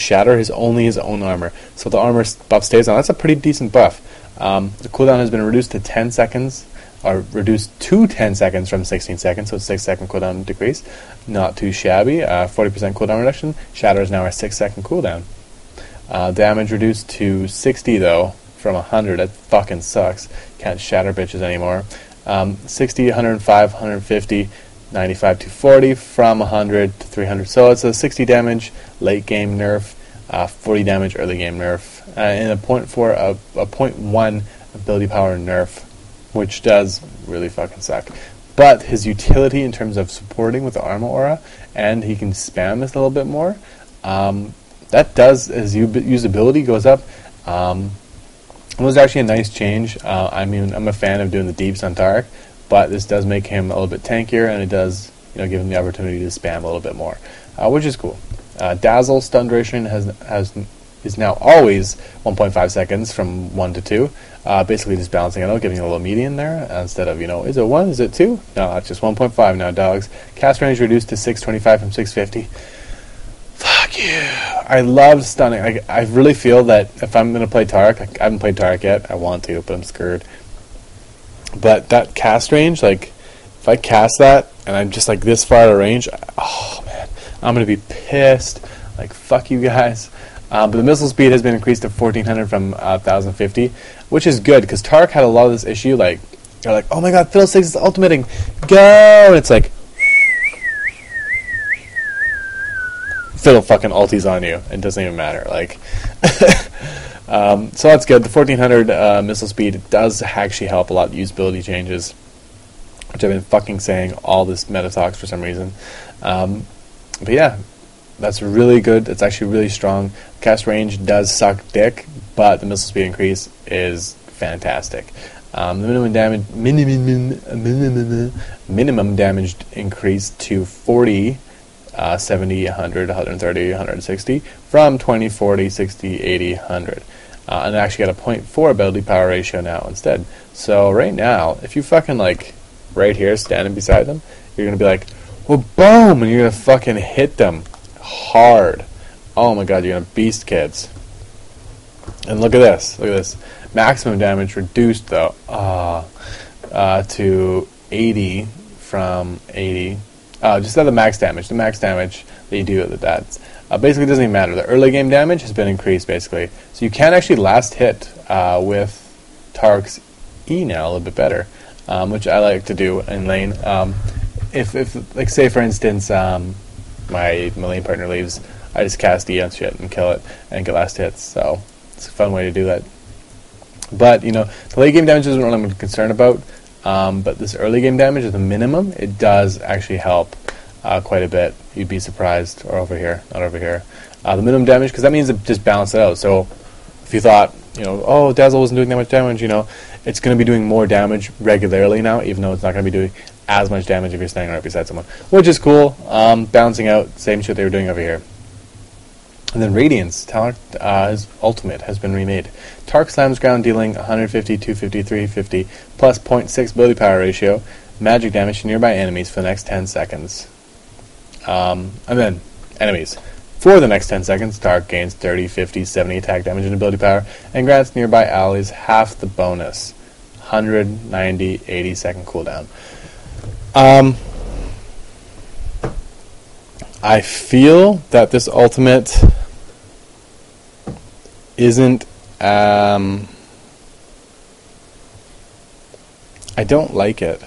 shatter only his own armor. So the armor buff stays on. That's a pretty decent buff. The cooldown has been reduced to 10 seconds, or reduced to 10 seconds from 16 seconds, so it's 6-second cooldown decrease. Not too shabby. 40% cooldown reduction. Shatter is now a 6-second cooldown. Damage reduced to 60 though, from 100. That fucking sucks. Can't shatter bitches anymore. 60, 105, 150, 95 to 40, from 100 to 300. So it's a 60 damage late game nerf, 40 damage early game nerf, and a 0.1 ability power nerf, which does really fucking suck. But his utility in terms of supporting with the armor aura, and he can spam this a little bit more, that does, his usability goes up. It was actually a nice change. I mean, I'm a fan of doing the deeps on Tarek, but this does make him a little bit tankier, and it does, give him the opportunity to spam a little bit more, which is cool. Dazzle stun duration is now always 1.5 seconds from 1 to 2. Basically just balancing it out, giving a little median there instead of, is it 1, is it 2? No, it's just 1.5 now, dogs. Cast range reduced to 625 from 650. Fuck you. I love stunning. I really feel that if I'm going to play Tarek, I haven't played Tarek yet. I want to, but I'm scared. But that cast range, if I cast that and I'm just this far out of range, oh man, I'm going to be pissed. Fuck you guys. But the missile speed has been increased to 1400 from 1050, which is good because Tarek had a lot of this issue. They're like, oh my god, Fiddlesticks is ultimating, go! And it's like, Fiddle fucking ultis on you. It doesn't even matter. So that's good. The 1400 missile speed does actually help a lot with usability changes, which I've been fucking saying all this meta talks for some reason. But yeah, that's really good. It's actually really strong. Cast range does suck dick, but the missile speed increase is fantastic. The minimum damage increased to 40, 70, 100, 130, 160 from 20, 40, 60, 80, 100. And actually got a 0.4 ability power ratio now instead. So right now, if you fucking right here standing beside them, you're going to be like, well, boom, and you're going to fucking hit them hard. Oh my god, you're going to beast kids. And look at this. Maximum damage reduced though to 80 from 80. Just the max damage. The max damage that you do at the DADs. Basically, it doesn't even matter. The early game damage has been increased, basically. So you can actually last hit with Tarek's E now a little bit better, which I like to do in lane. If say, for instance, my lane partner leaves, I just cast E on shit and kill it and get last hits. So it's a fun way to do that. But, the late game damage isn't what I'm concerned about. But this early game damage, at the minimum, it does actually help quite a bit. You'd be surprised. Or over here, not over here. The minimum damage, because that means it just balanced it out. So if you thought, oh, Dazzle wasn't doing that much damage, it's going to be doing more damage regularly now, even though it's not going to be doing as much damage if you're standing right beside someone, which is cool. Balancing out, same shit they were doing over here. And then Radiance, his ultimate has been remade. Tark slams ground, dealing 150, 250, 350, plus 0.6 ability power ratio, magic damage to nearby enemies for the next 10 seconds. And then, enemies. For the next 10 seconds, Tark gains 30, 50, 70 attack damage and ability power, and grants nearby allies half the bonus. 190, 80 second cooldown. I feel that this ultimate isn't I don't like it.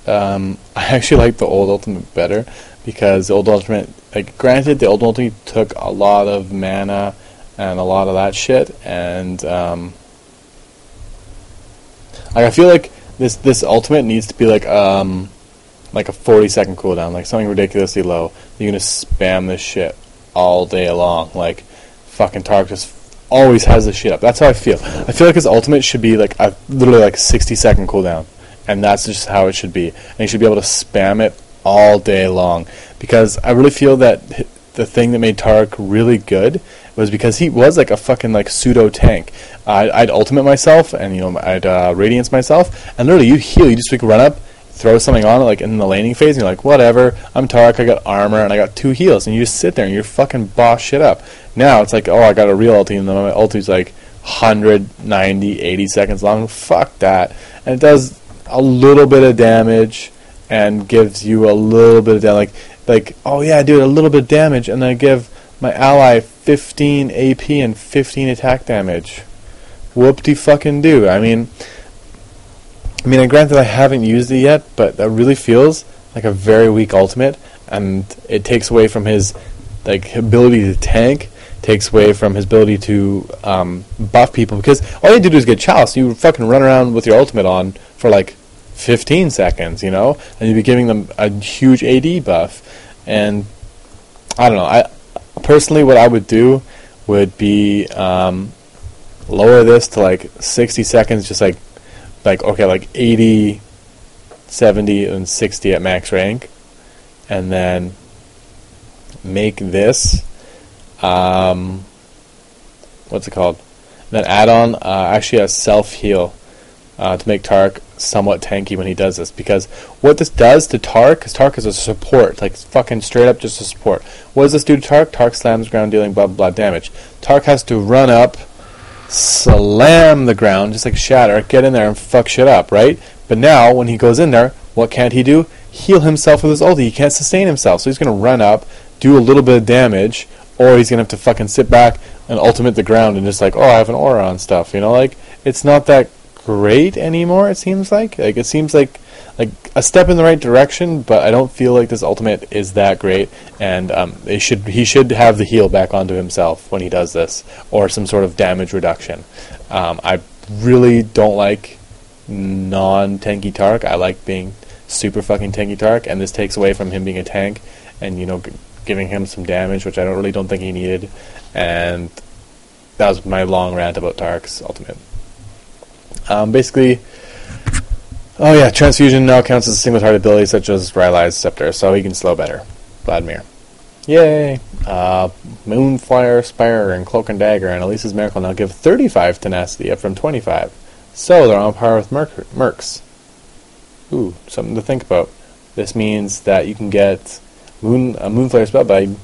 I actually like the old ultimate better, because the old ultimate, granted, the old ultimate took a lot of mana and a lot of that shit, and I feel like this ultimate needs to be like a 40-second cooldown, something ridiculously low. You're gonna spam this shit all day long. Fucking Tark just always has this shit up. That's how I feel. I feel like his ultimate should be literally 60-second cooldown, and that's just how it should be. And you should be able to spam it all day long, because I really feel that the thing that made Tark really good was because he was a fucking pseudo tank. I'd ultimate myself, and I'd radiance myself, and literally you heal. You just run up, throw something on it, like in the laning phase, and you're like, whatever, I'm Tark, I got armor, and I got 2 heals, and you just sit there and you're fucking boss shit up. Now it's like, oh, I got a real ulti, and then my ulti's like 190, 80 seconds long. Fuck that. And it does a little bit of damage and gives you a little bit of damage. Like, oh yeah, dude, a little bit of damage, and then I give my ally 15 AP and 15 attack damage. Whoop-de-fucking-do. I mean, granted I haven't used it yet, but that really feels like a very weak ultimate, and it takes away from his like ability to tank, takes away from his ability to buff people, because all you have to do is get Chalice. You fucking run around with your ultimate on for like 15 seconds, you know, and you'd be giving them a huge AD buff. And I don't know, I personally, what I would do would be lower this to like 60 seconds, just like okay, like 80, 70, and 60 at max rank, and then make this what's it called? Then add on actually a self heal to make Tark somewhat tanky when he does this, because what this does to Tark, because Tark is a support, like fucking straight up just a support. What does this do to Tark? Tark slams ground, dealing blah blah blah damage. Tark has to run up, slam the ground, just like Shatter, get in there and fuck shit up, right? But now, when he goes in there, what can't he do? Heal himself with his ulti. He can't sustain himself, so he's going to run up, do a little bit of damage, or he's going to have to fucking sit back and ultimate the ground and just like, oh, I have an aura on stuff, you know? Like, it's not that great anymore, it seems like. Like, it seems like a step in the right direction, but I don't feel like this ultimate is that great, and he should have the heal back onto himself when he does this, or some sort of damage reduction. I really don't like non-tanky Tark. I like being super fucking tanky Tark, and this takes away from him being a tank, and, you know, giving him some damage, which I don't think he needed. And that was my long rant about Tark's ultimate. Basically, oh yeah, Transfusion now counts as a single target ability, such as Rylai's Scepter, so he can slow better. Vladimir. Yay! Moonfire, Spire, and Cloak and Dagger, and Elisa's Miracle now give 35 tenacity, up from 25. So they're on par with Mercs. Ooh, something to think about. This means that you can get Moonfire Spellblade.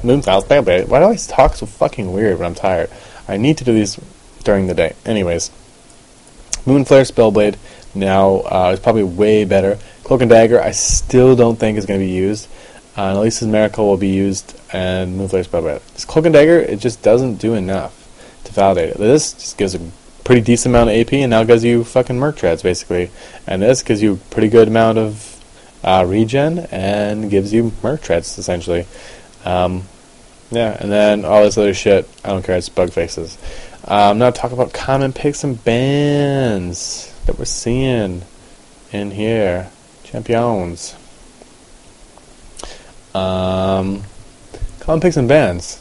Moonfire Spellblade. Why do I always talk so fucking weird when I'm tired? I need to do these during the day. Anyways, Moonflare Spellblade now is probably way better. Cloak and Dagger, I still don't think is going to be used. And Elisa's Miracle will be used, and Moonflare Spellblade. This Cloak and Dagger, it just doesn't do enough to validate it. This just gives a pretty decent amount of AP, and now gives you fucking Merc Treads, basically. And this gives you a pretty good amount of regen, and gives you Merc Treads, essentially. Yeah, and then all this other shit, I don't care, it's bug faces. I'm now talking about common picks and bans that we're seeing in here. Champions. Common picks and bans.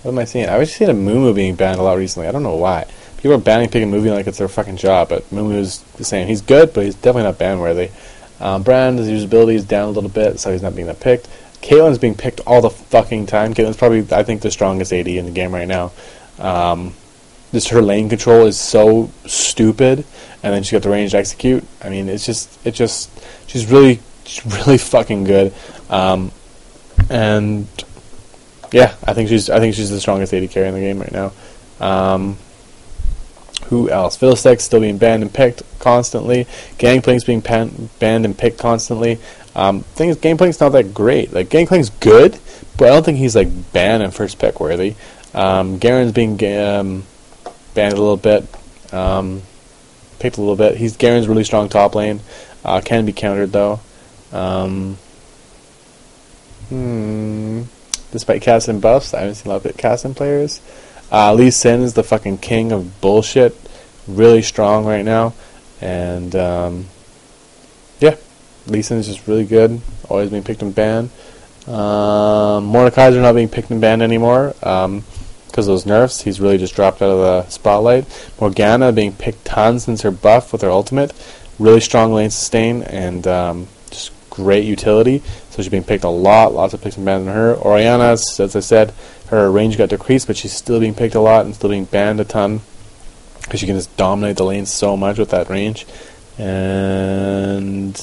What am I seeing? I've actually seen a Moo being banned a lot recently. I don't know why. People are banning Pick and Movie like it's their fucking job, but Moo-Moo's the same. He's good, but he's definitely not ban-worthy. Brand's usability is down a little bit, so he's not being that picked. Caitlyn's being picked all the fucking time. Caitlyn's probably, I think, the strongest AD in the game right now. Just her lane control is so stupid, and then she got the range to execute. I mean, she's really fucking good. And yeah, I think she's the strongest AD carry in the game right now. Who else? Fiddlestick's still being banned and picked constantly. Gangplank's being banned and picked constantly. Thing is, Gangplank's not that great. Like, Gangplank's good, but I don't think he's like banned and first pick worthy. Garen's being banned a little bit, picked a little bit. Garen's really strong top lane. Can be countered though. Despite casting buffs, I haven't seen a lot of casting players. Lee Sin is the fucking king of bullshit. Really strong right now. And, yeah. Lee Sin is just really good. Always being picked and banned. Mordekaiser not being picked and banned anymore. Because of those nerfs. He's really just dropped out of the spotlight. Morgana being picked tons since her buff with her ultimate. Really strong lane sustain. And, just great utility. So she's being picked a lot. Lots of picks and banned on her. Orianna, as I said, her range got decreased, but she's still being picked a lot and still being banned a ton because she can just dominate the lane so much with that range. And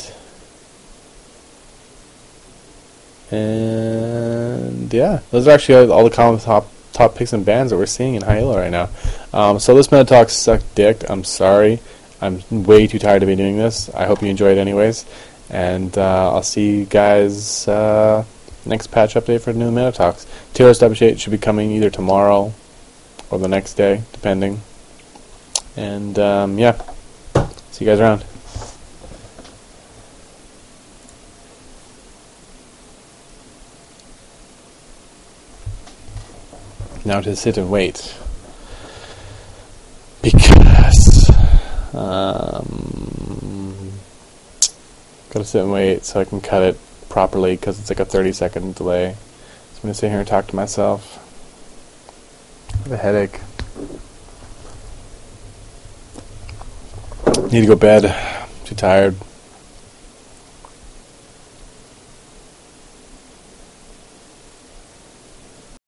And yeah, those are actually all the common top picks and bans that we're seeing in high elo right now. So this Meta Talk sucked dick. I'm sorry. I'm way too tired to be doing this. I hope you enjoyed it anyways. And I'll see you guys next patch update for new Meta Talks. TRS update should be coming either tomorrow or the next day, depending. And yeah, see you guys around. Now to sit and wait, because gotta sit and wait so I can cut it properly, because it's like a 30-second delay. So I'm gonna sit here and talk to myself. I have a headache. Need to go to bed. Too tired.